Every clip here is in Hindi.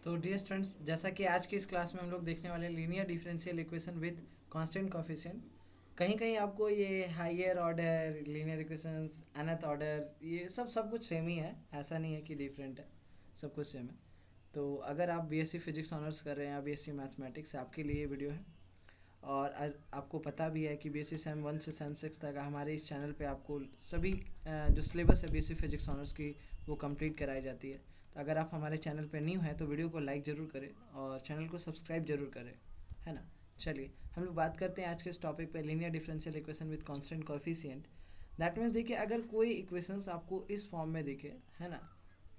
तो डियर स्टूडेंट्स, जैसा कि आज की इस क्लास में हम लोग देखने वाले linear differential equation with constant coefficient. कहीं कहीं आपको ये higher order linear equations, nth order, ये सब कुछ सेम ही है, ऐसा नहीं है कि डिफरेंट है, सब कुछ सेम है। तो अगर आप बीएससी फिजिक्स ऑनर्स कर रहे हैं या बीएससी मैथमेटिक्स, आपके लिए ये वीडियो है। और आपको पता भी है कि बीएससी सेम 1 से सेम 6 तक हमारे इस चैनल पे आपको सभी जो सिलेबस है बीएससी फिजिक्स ऑनर्स की वो कंप्लीट कराई जाती है। तो अगर आप हमारे चैनल पे न्यू हैं तो वीडियो को लाइक ज़रूर करें और चैनल को सब्सक्राइब जरूर करें, है ना। चलिए हम लोग बात करते हैं आज के इस टॉपिक पे, linear differential equation with constant coefficient. That means देखिए, अगर कोई इक्वेशंस आपको इस फॉर्म में दिखे, है ना,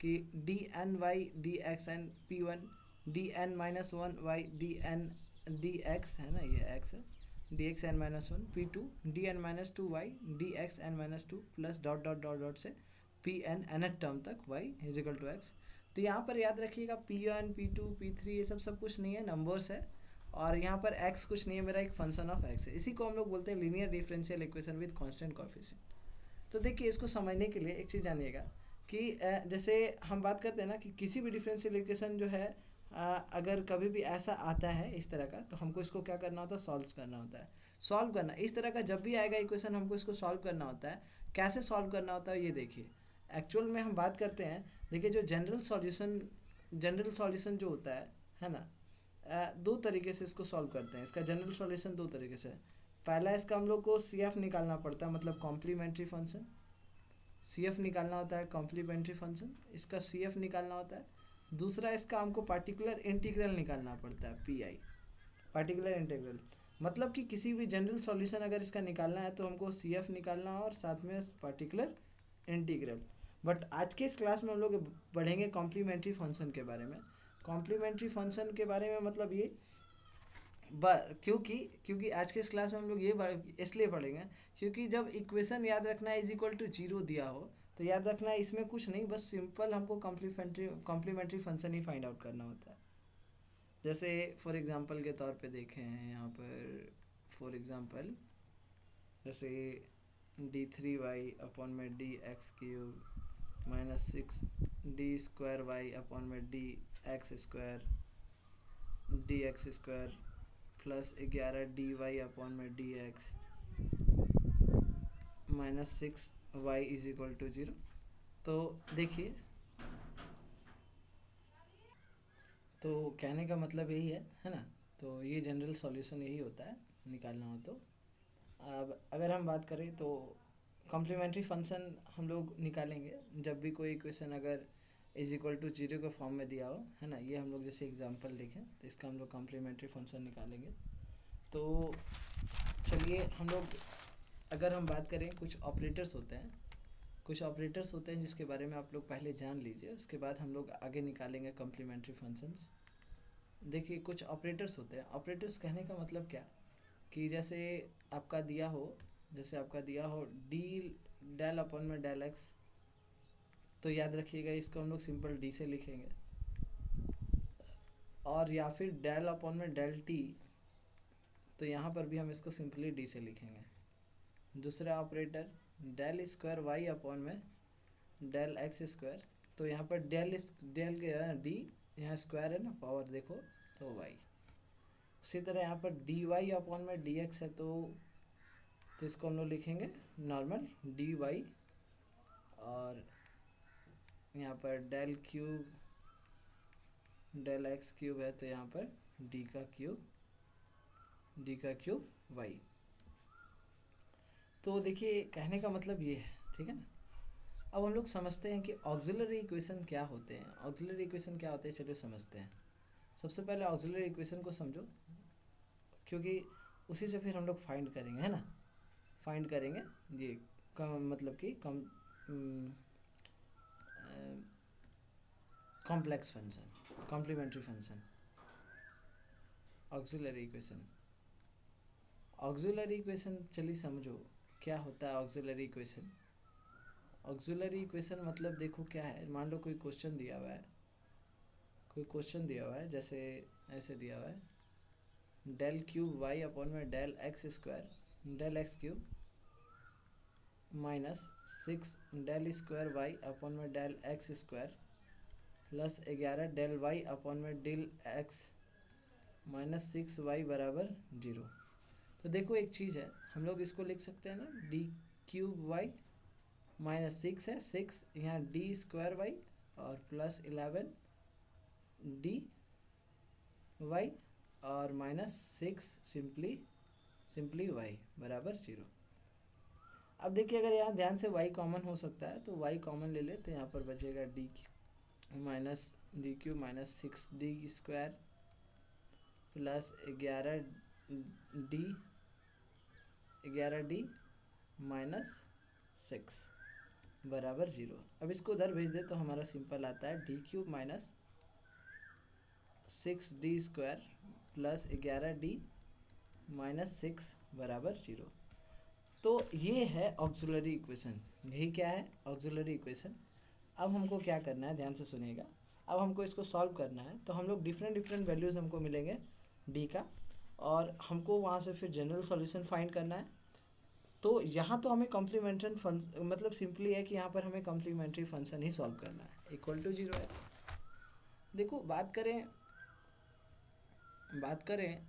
कि D N Y D X N P one D N minus one Y D N D X, है ना, ये एक्स है, D X N minus one P two D N minus two Y D X N minus two plus dot dot dot dot से पी एन एनथ टर्म तक Y is equal to X. तो यहाँ पर याद रखिएगा P one P two P three ये सब कुछ नहीं है, नंबर्स है। और यहाँ पर एक्स कुछ नहीं है, मेरा एक फंक्शन ऑफ एक्स है। इसी को हम लोग बोलते हैं linear differential equation with constant coefficient. तो देखिए, इसको समझने के लिए एक चीज़ जानिएगा कि जैसे हम बात करते हैं ना कि किसी भी डिफरेंशियल इक्वेशन जो है, अगर कभी भी ऐसा आता है इस तरह का, तो हमको इसको क्या करना होता है, सॉल्व करना होता है। सॉल्व करना इस तरह का जब भी आएगा इक्वेशन, हमको इसको सॉल्व करना होता है। कैसे सॉल्व करना होता है ये देखिए। एक्चुअल में हम बात करते हैं, देखिए जो जनरल सॉल्यूशन जो होता है ना, दो तरीके से इसको सॉल्व करते हैं। इसका जनरल सॉल्यूशन दो तरीके से है। पहला, इसका हम लोग को सी एफ निकालना पड़ता है, मतलब कॉम्प्लीमेंट्री फंक्शन। सी एफ निकालना होता है कॉम्प्लीमेंट्री फंक्शन, इसका सी एफ निकालना होता है। दूसरा, इसका हमको पार्टिकुलर इंटीग्रल निकालना पड़ता है, पी आई, पार्टिकुलर इंटीग्रल। मतलब कि किसी भी जनरल सॉल्यूशन अगर इसका निकालना है तो हमको सी एफ निकालना है और साथ में पार्टिकुलर इंटीग्रल। बट आज के इस क्लास में हम लोग पढ़ेंगे कॉम्प्लीमेंट्री फंक्शन के बारे में। कॉम्प्लीमेंट्री फंक्शन के बारे में मतलब ये क्योंकि आज के इस क्लास में हम लोग ये इसलिए पढ़ेंगे क्योंकि जब इक्वेशन याद रखना है इज इक्वल टू जीरो दिया हो, तो याद रखना है इसमें कुछ नहीं, बस सिंपल हमको कॉम्प्लीमेंट्री फंक्शन ही फाइंड आउट करना होता है। जैसे फॉर एग्जांपल के तौर पे देखें हैं यहाँ पर, फॉर एग्जांपल जैसे डी थ्री वाई अपॉन में D X cube minus six D square Y upon में D X square D X square plus 11 D Y upon में D X minus 6 Y is equal to 0। तो देखिए, तो कहने का मतलब यही है ना। तो ये जनरल सॉल्यूशन यही होता है, निकालना हो तो। अब अगर हम बात करें तो कॉम्प्लीमेंट्री फंक्शन हम लोग निकालेंगे जब भी कोई इक्वेशन अगर इज इक्वल टू जीरो के फॉर्म में दिया हो, है ना। ये हम लोग जैसे एग्जांपल देखें तो इसका हम लोग कॉम्प्लीमेंट्री फंक्शन निकालेंगे। तो चलिए हम लोग, अगर हम बात करें, कुछ ऑपरेटर्स होते हैं जिसके बारे में आप लोग पहले जान लीजिए, उसके बाद हम लोग आगे निकालेंगे कॉम्प्लीमेंट्री फंक्शंस। देखिए, कुछ ऑपरेटर्स होते हैं। ऑपरेटर्स कहने का मतलब क्या, कि जैसे आपका दिया हो डी डेल अपॉन में डेल एक्स, तो याद रखिएगा इसको हम लोग सिंपल डी से लिखेंगे। और या फिर डेल अपॉन में डेल टी, तो यहाँ पर भी हम इसको सिंपली डी से लिखेंगे। दूसरा operator del square Y upon में डेल एक्स स्क्वायर, तो यहाँ पर डेल के डी, यहाँ स्क्वायर है ना, पावर देखो, तो वाई। उसी तरह यहाँ पर डी वाई अपॉन में डी एक्स है, तो इसको हम लोग लिखेंगे नॉर्मल डी वाई। और यहाँ पर del cube del X cube है, तो यहाँ पर डी का क्यूब वाई। तो देखिए, कहने का मतलब ये है, ठीक है ना। अब हम लोग समझते हैं कि ऑक्सिलरी इक्वेशन क्या होते हैं। चलिए समझते हैं। सबसे पहले ऑक्सिलरी इक्वेशन को समझो, क्योंकि उसी से फिर हम लोग फाइंड करेंगे, है ना। फाइंड करेंगे ये मतलब कि complex function, complementary function, auxiliary equation. चलिए समझो क्या होता है ऑक्सिलरी इक्वेशन मतलब देखो क्या है। मान लो कोई क्वेश्चन दिया हुआ है, जैसे ऐसे दिया हुआ है, डेल क्यूब वाई अपॉन में del X square del X cube minus 6 del square Y upon में del X square plus 11 del Y upon में डेल एक्स माइनस 6y बराबर 0। तो देखो एक चीज़ है, हम लोग इसको लिख सकते हैं ना, डी क्यूब वाई माइनस 6 है, 6 यहाँ डी स्क्वायर वाई और प्लस 11 डी वाई और माइनस 6 सिंपली वाई बराबर 0। अब देखिए अगर यहाँ ध्यान से y कॉमन हो सकता है तो y कॉमन ले ले, तो यहाँ पर बचेगा D minus D cube minus 6 D square plus 11 D minus 6 बराबर 0। अब इसको उधर भेज दे तो हमारा सिंपल आता है D cube minus 6 D square plus 11 D minus 6 बराबर 0। तो ये है ऑक्सिलरी इक्वेशन, यही क्या है ऑक्सिलरी इक्वेशन। अब हमको क्या करना है, ध्यान से सुनिएगा, अब हमको इसको सॉल्व करना है। तो हम लोग डिफरेंट वैल्यूज़ हमको मिलेंगे डी का, और हमको वहाँ से फिर जनरल सॉल्यूशन फाइंड करना है। तो यहाँ तो हमें कॉम्प्लीमेंट्री फंक्शन, मतलब सिंपली है कि यहाँ पर हमें कॉम्प्लीमेंट्री फंक्शन ही सॉल्व करना है, इक्वल टू 0 है। देखो बात करें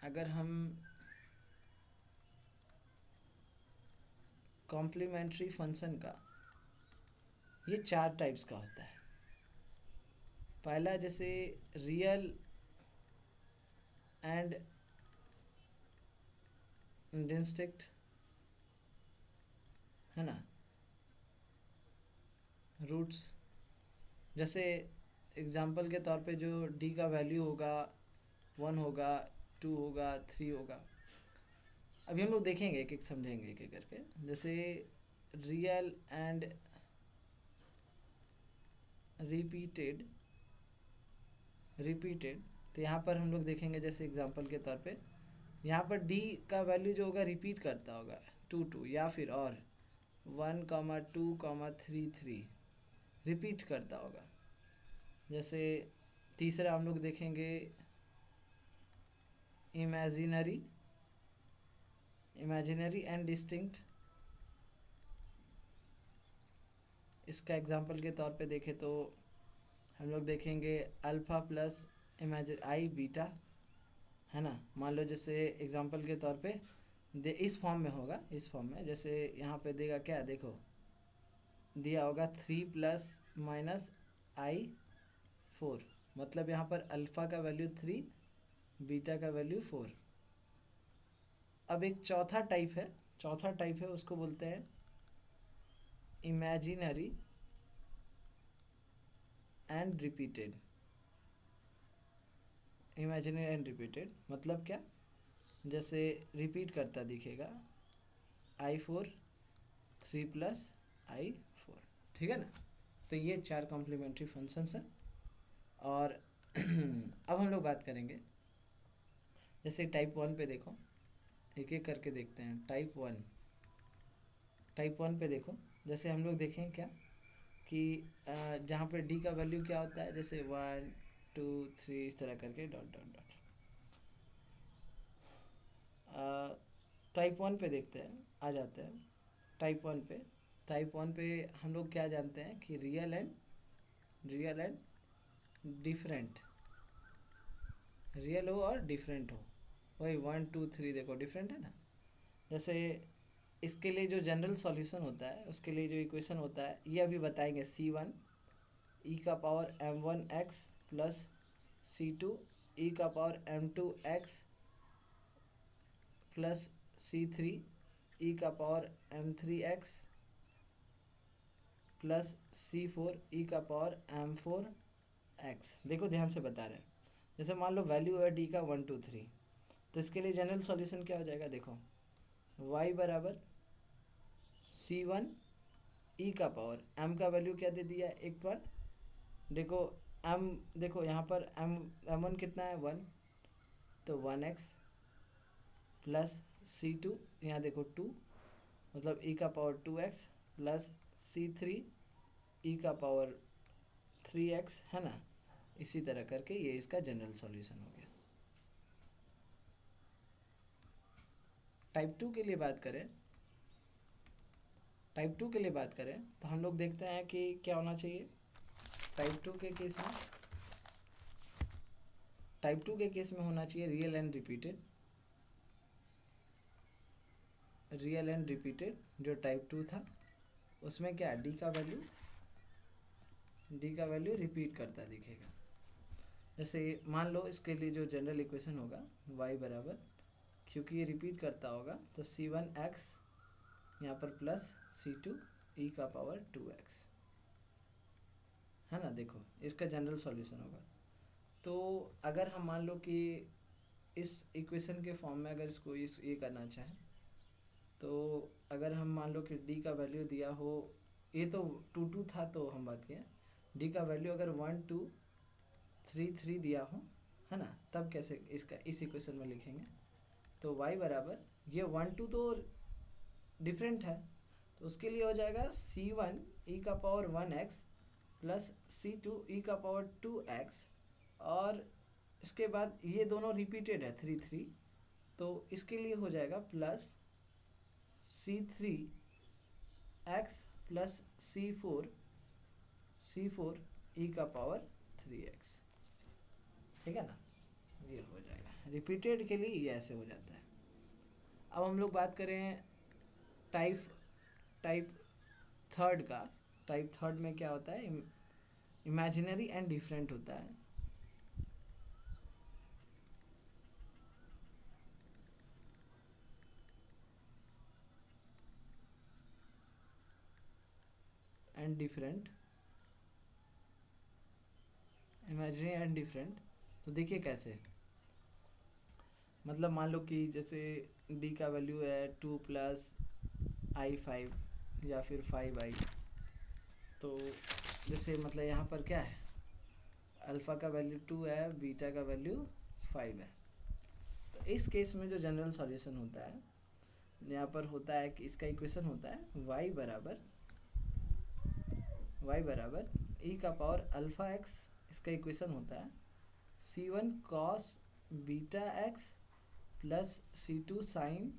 अगर हम कॉम्प्लीमेंट्री फंक्शन का, ये 4 टाइप्स का होता है। पहला जैसे रियल एंड डिस्टिंक्ट है ना, रूट्स, जैसे एग्जांपल के तौर पे जो डी का वैल्यू होगा 1 होगा, 2 होगा, 3 होगा। अभी हम लोग देखेंगे एक एक, समझेंगे एक एक करके। जैसे रियल एंड रिपीटेड, तो यहाँ पर हम लोग देखेंगे जैसे एग्जांपल के तौर पे यहाँ पर डी का वैल्यू जो होगा रिपीट करता होगा 2 या फिर और 1, 2, 3, 3 रिपीट करता होगा। जैसे तीसरा हम लोग देखेंगे इमेजिनरी एंड डिस्टिंक्ट। इसका एग्जांपल के तौर पे देखें तो हम लोग देखेंगे अल्फ़ा प्लस आई बीटा, है ना। मान लो जैसे एग्जांपल के तौर पे इस फॉर्म में होगा, इस फॉर्म में जैसे यहाँ पे देगा क्या, देखो दिया होगा 3 प्लस माइनस आई 4, मतलब यहाँ पर अल्फ़ा का वैल्यू 3, बीटा का वैल्यू 4। अब एक चौथा टाइप है, उसको बोलते हैं इमेजिनरी एंड रिपीटेड। मतलब क्या, जैसे रिपीट करता दिखेगा I4 3 प्लस I4, ठीक है ना। तो ये 4 कॉम्प्लीमेंट्री फंक्शंस हैं। और अब हम लोग बात करेंगे जैसे टाइप 1 पे देखो, एक एक करके देखते हैं। टाइप 1 पे देखो, जैसे हम लोग देखें क्या कि जहाँ पे डी का वैल्यू क्या होता है, जैसे 1, 2, 3 इस तरह करके डॉट डॉट डॉट। टाइप 1 पे देखते हैं, आ जाते हैं टाइप 1 पे हम लोग क्या जानते हैं कि रियल एंड डिफरेंट, रियल हो और डिफरेंट हो। वही 1, 2, 3 देखो डिफरेंट है ना। जैसे इसके लिए जो जनरल सॉल्यूशन होता है, उसके लिए जो इक्वेशन होता है, ये अभी बताएंगे। C1 e का power m1x plus C2 e का power m2x plus C3 e का power m3x plus C4 e का पावर m4x। देखो ध्यान से बता रहे हैं। जैसे मान लो वैल्यू है डी का 1, 2, 3, तो इसके लिए जनरल सॉल्यूशन क्या हो जाएगा, देखो y बराबर C1 e का पावर m का वैल्यू क्या दे दिया, एक बार देखो m, देखो यहाँ पर m1 कितना है 1, तो 1x प्लस C2 यहाँ देखो 2, मतलब e का power 2x plus C3 e का पावर 3x, है ना। इसी तरह करके ये इसका जनरल सॉल्यूशन हो गया। टाइप 2 के लिए बात करें तो हम लोग देखते हैं कि क्या होना चाहिए। टाइप टू के केस में होना चाहिए रियल एंड रिपीटेड। जो टाइप टू था उसमें क्या डी का वैल्यू रिपीट करता दिखेगा। जैसे मान लो इसके लिए जो जनरल इक्वेशन होगा y बराबर, क्योंकि ये रिपीट करता होगा तो c1x यहाँ पर प्लस c2 e का पावर 2x है ना। देखो इसका जनरल सॉल्यूशन होगा। तो अगर हम मान लो कि इस इक्वेशन के फॉर्म में अगर इसको ये करना चाहें, तो अगर हम मान लो कि d का वैल्यू दिया हो, ये तो 2 था तो हम बात किया, d का वैल्यू अगर 1 2 3 3 दिया हो है ना, तब कैसे इसका इस इक्वेशन में लिखेंगे। तो y बराबर ये 1 2 तो डिफरेंट है, तो उसके लिए हो जाएगा c1 e का power 1x plus c2 e का पावर 2x, और इसके बाद ये दोनों रिपीटेड है 3 3, तो इसके लिए हो जाएगा plus c3x plus c4 e का पावर 3x। ठीक है ना, ये हो जाएगा। रिपीटेड के लिए ये ऐसे हो जाता है। अब हम लोग बात करें टाइप थर्ड का। टाइप थर्ड में क्या होता है, इमेजिनरी एंड डिफरेंट होता है। And different, imaginary and different. तो देखिए कैसे, मतलब मान लो कि जैसे d का वैल्यू है 2 प्लस i5 या फिर 5i, तो जैसे मतलब यहाँ पर क्या है, अल्फ़ा का वैल्यू 2 है, बीटा का वैल्यू 5 है। तो इस केस में जो जनरल सॉल्यूशन होता है यहाँ पर होता है कि इसका इक्वेशन होता है y बराबर e का पावर अल्फ़ा x, इसका इक्वेशन होता है c1 cos beta x plus c2 sign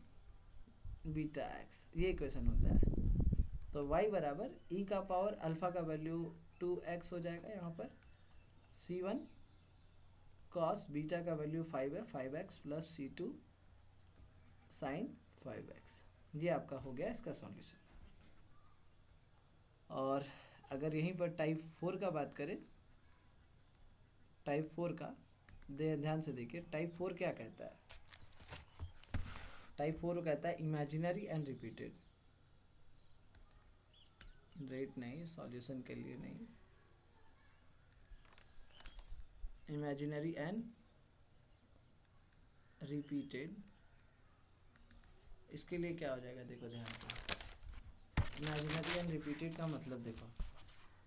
beta x, ये इक्वेशन होता है। तो y बराबर e का पावर अल्फ़ा का वैल्यू 2x हो जाएगा, यहाँ पर c1 cos बीटा का वैल्यू 5 है, 5x plus c2 sign 5x, ये आपका हो गया इसका सॉल्यूशन। और अगर यहीं पर टाइप 4 का बात करें, टाइप 4 का ध्यान से देखिए, टाइप 4 क्या कहता है। टाइप 4 कहता है इमेजिनरी एंड रिपीटेड, रेट नहीं, सॉल्यूशन के लिए नहीं, इमेजिनरी एंड रिपीटेड। इसके लिए क्या हो जाएगा, देखो ध्यान से। इमेजिनरी एंड रिपीटेड का मतलब देखो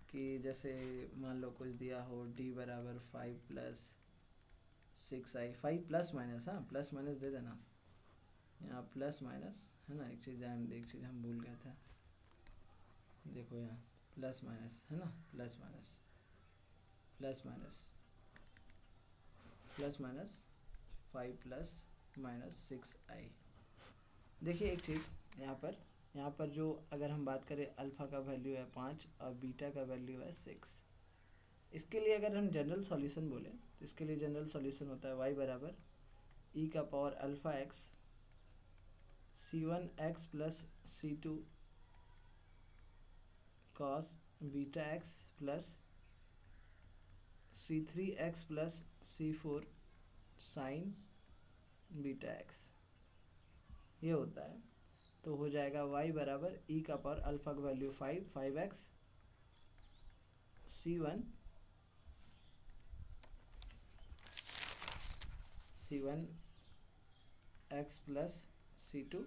कि जैसे मान लो कुछ दिया हो d बराबर 5 प्लस 6i, 5 प्लस माइनस, हाँ प्लस माइनस दे देना यहाँ, प्लस माइनस है ना। एक चीज़ हम भूल गया था, देखो यहाँ प्लस माइनस है ना, plus minus plus minus plus minus 5 plus minus 6i। देखिए एक चीज़ यहाँ पर जो अगर हम बात करें, अल्फ़ा का वैल्यू है 5 और बीटा का वैल्यू है 6। इसके लिए अगर हम जनरल सॉल्यूशन बोलें तो इसके लिए जनरल सॉल्यूशन होता है y बराबर e का power alpha x c1x plus c2 cos beta x plus c3x plus c4 sign beta x, ये होता है। तो हो जाएगा y बराबर e का पावर अल्फ़ा का value 5x c1 x plus c2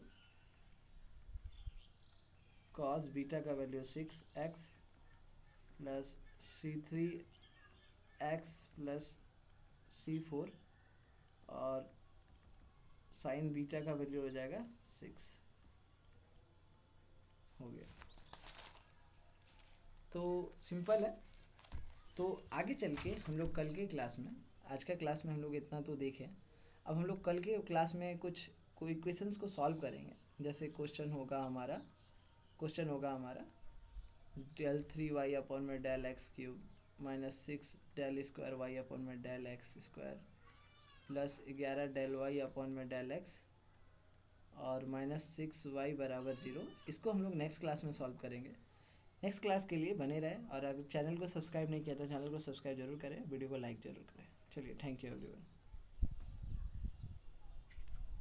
cos beta का value 6x plus c3 x plus c4 और साइन बीटा का वैल्यू हो जाएगा 6, हो गया। तो सिंपल है। तो आगे चल के हम लोग कल के क्लास में, आज का क्लास में हम लोग इतना तो देखें, अब हम लोग कल के क्लास में कुछ कोई इक्वेशंस को सॉल्व करेंगे। जैसे क्वेश्चन होगा हमारा del 3y अपॉन में del x क्यूब, minus 6 del square Y upon में del X square plus 11 del Y upon में डेल एक्स और माइनस 6 वाई बराबर 0। इसको हम लोग नेक्स्ट क्लास में सॉल्व करेंगे। नेक्स्ट क्लास के लिए बने रहें और अगर चैनल को सब्सक्राइब नहीं किया तो चैनल को सब्सक्राइब जरूर करें, वीडियो को लाइक जरूर करें। चलिए, थैंक यू एवरीवन।